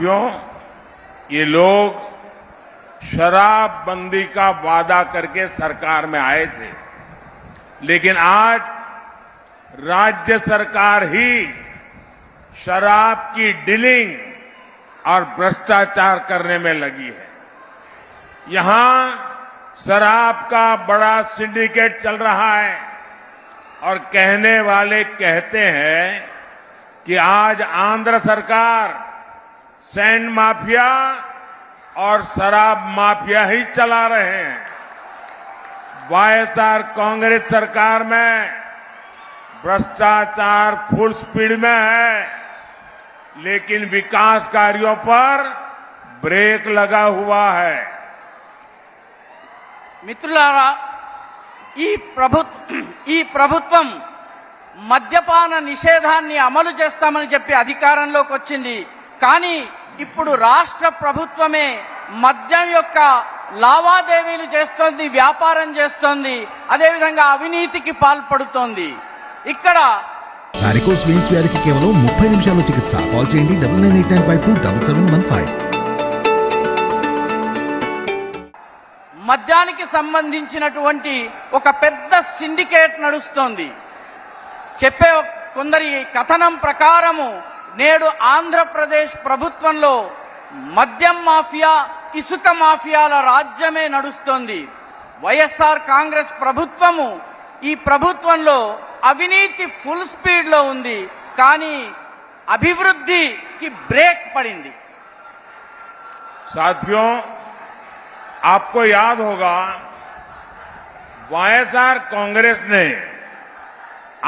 साथियों, ये लोग शराबबंदी का वादा करके सरकार में आए थे, लेकिन आज राज्य सरकार ही शराब की डीलिंग और भ्रष्टाचार करने में लगी है। यहां शराब का बड़ा सिंडिकेट चल रहा है और कहने वाले कहते हैं कि आज आंध्र सरकार सैंड माफिया और शराब माफिया ही चला रहे हैं। वाईएसआर कांग्रेस सरकार में भ्रष्टाचार फुल स्पीड में है, लेकिन विकास कार्यों पर ब्रेक लगा हुआ है। మిత్రులారా, ఈ ప్రభుత్వం మద్యపాన నిషేధాన్ని అమలు చేస్తామని చెప్పి అధికారంలోకి వచ్చింది. కానీ ఇప్పుడు రాష్ట్ర ప్రభుత్వమే మద్యం యొక్క లావాదేవీలు చేస్తోంది, వ్యాపారం చేస్తోంది, అదేవిధంగా అవినీతికి పాల్పడుతోంది. ఇక్కడ వారికోస్ వెయిన్స్ వ్యాధికి కేవలం 30 నిమిషాల్లో చికిత్స. కాల్ చేయండి 9989527715. మద్యానికి సంబంధించినటువంటి ఒక పెద్ద సిండికేట్ నడుస్తోంది. చెప్పే కొందరి కథనం ప్రకారము నేడు ఆంధ్రప్రదేశ్ ప్రభుత్వంలో మద్యం మాఫియా, ఇసుక మాఫియాల రాజ్యమే నడుస్తోంది. వైఎస్ఆర్ కాంగ్రెస్ ప్రభుత్వము ఈ ప్రభుత్వంలో అవినీతి ఫుల్ స్పీడ్ లో ఉంది, కానీ అభివృద్ధికి బ్రేక్ పడింది. साथियों, आपको याद होगा वाईएसआर कांग्रेस ने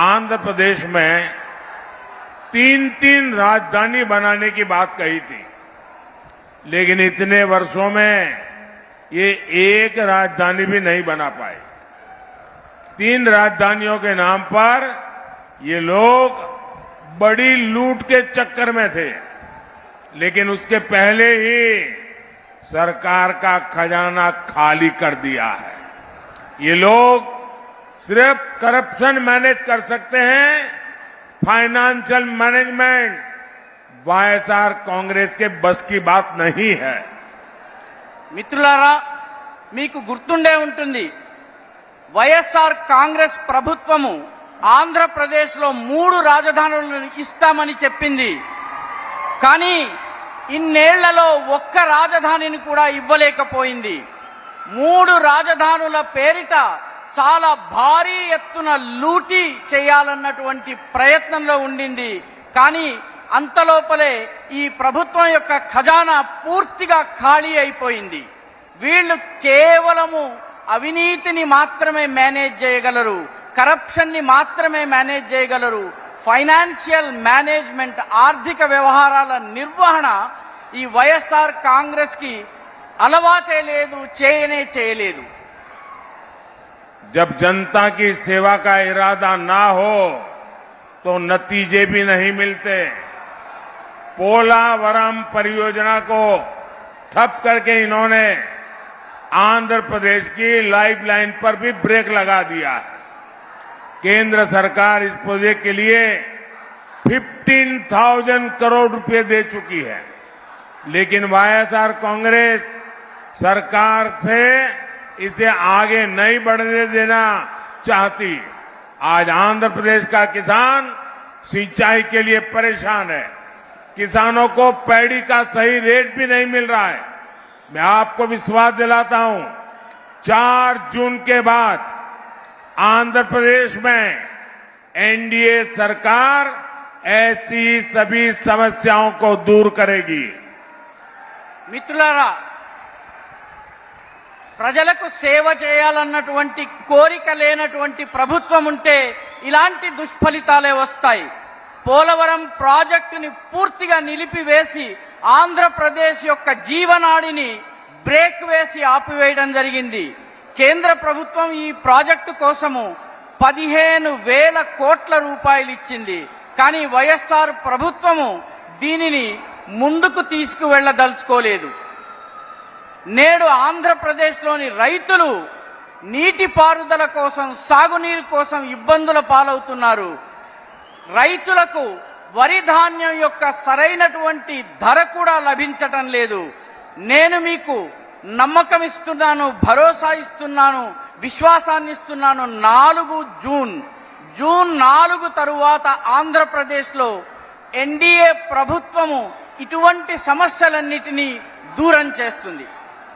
आंध्र प्रदेश में 3 राजधानी बनाने की बात कही थी, लेकिन इतने वर्षों में ये एक राजधानी भी नहीं बना पाए। 3 राजधानियों के नाम पर ये लोग बड़ी लूट के चक्कर में थे, लेकिन उसके पहले ही सरकार का खजाना खाली कर दिया है। ये लोग सिर्फ करप्शन मैनेज कर सकते हैं, फाइनेंशियल मैनेजमेंट वाईएसआर कांग्रेस के बस की बात नहीं है। మిత్రులారా, మీకు గుర్తుండే ఉంటుంది, వైఎస్ఆర్ కాంగ్రెస్ ప్రభుత్వము ఆంధ్రప్రదేశ్లో 3 రాజధానులను ఇస్తామని చెప్పింది. కానీ ఇన్నేళ్లలో ఒక్క రాజధానిని కూడా ఇవ్వలేకపోయింది. 3 రాజధానుల పేరిట చాలా భారీ ఎత్తున లూటీ చేయాలన్నటువంటి ప్రయత్నంలో ఉండింది. కానీ అంతలోపలే ఈ ప్రభుత్వం యొక్క ఖజానా పూర్తిగా ఖాళీ అయిపోయింది. వీళ్ళు కేవలము అవినీతిని మాత్రమే మేనేజ్ చేయగలరు, కరప్షన్ ని మాత్రమే మేనేజ్ చేయగలరు. ఫైనాన్షియల్ మేనేజ్మెంట్, ఆర్థిక వ్యవహారాల నిర్వహణ ఈ వైఎస్ఆర్ కాంగ్రెస్ కి అలవాటే లేదు, చేయలేదు. जब जनता की सेवा का इरादा ना हो तो नतीजे भी नहीं मिलते। पोलावरम परियोजना को ठप करके इन्होंने आंध्र प्रदेश की लाइफलाइन पर भी ब्रेक लगा दिया है। केंद्र सरकार इस प्रोजेक्ट के लिए 15,000 करोड़ रुपए दे चुकी है, लेकिन वाईएसआर कांग्रेस सरकार से इसे आगे नहीं बढ़ने देना चाहती। आज आंध्र प्रदेश का किसान सिंचाई के लिए परेशान है। किसानों को पैडी का सही रेट भी नहीं मिल रहा है। मैं आपको विश्वास दिलाता हूं, 4 जून के बाद आंध्र प्रदेश में एनडीए सरकार ऐसी सभी समस्याओं को दूर करेगी। మిత్రులారా, ప్రజలకు సేవ చేయాలన్నటువంటి కోరిక లేనటువంటి ప్రభుత్వం ఉంటే ఇలాంటి దుష్ఫలితాలే వస్తాయి. పోలవరం ప్రాజెక్టుని పూర్తిగా నిలిపివేసి ఆంధ్రప్రదేశ్ యొక్క జీవనాడిని బ్రేక్ వేసి ఆపివేయడం జరిగింది. కేంద్ర ప్రభుత్వం ఈ ప్రాజెక్టు కోసము 15,000 కోట్ల రూపాయలు ఇచ్చింది. కానీ వైఎస్ఆర్ ప్రభుత్వము దీనిని ముందుకు తీసుకువెళ్లదలుచుకోలేదు. నేడు ఆంధ్రప్రదేశ్లోని రైతులు నీటిపారుదల కోసం, సాగునీరు కోసం ఇబ్బందుల పాలవుతున్నారు. రైతులకు వరి ధాన్యం యొక్క సరైనటువంటి ధర కూడా లభించటం లేదు. నేను మీకు నమ్మకం ఇస్తున్నాను, భరోసా ఇస్తున్నాను, విశ్వాసాన్ని ఇస్తున్నాను. 4 జూన్ 4 తరువాత ఆంధ్రప్రదేశ్లో ఎన్డీఏ ప్రభుత్వము ఇటువంటి సమస్యలన్నిటినీ దూరం చేస్తుంది.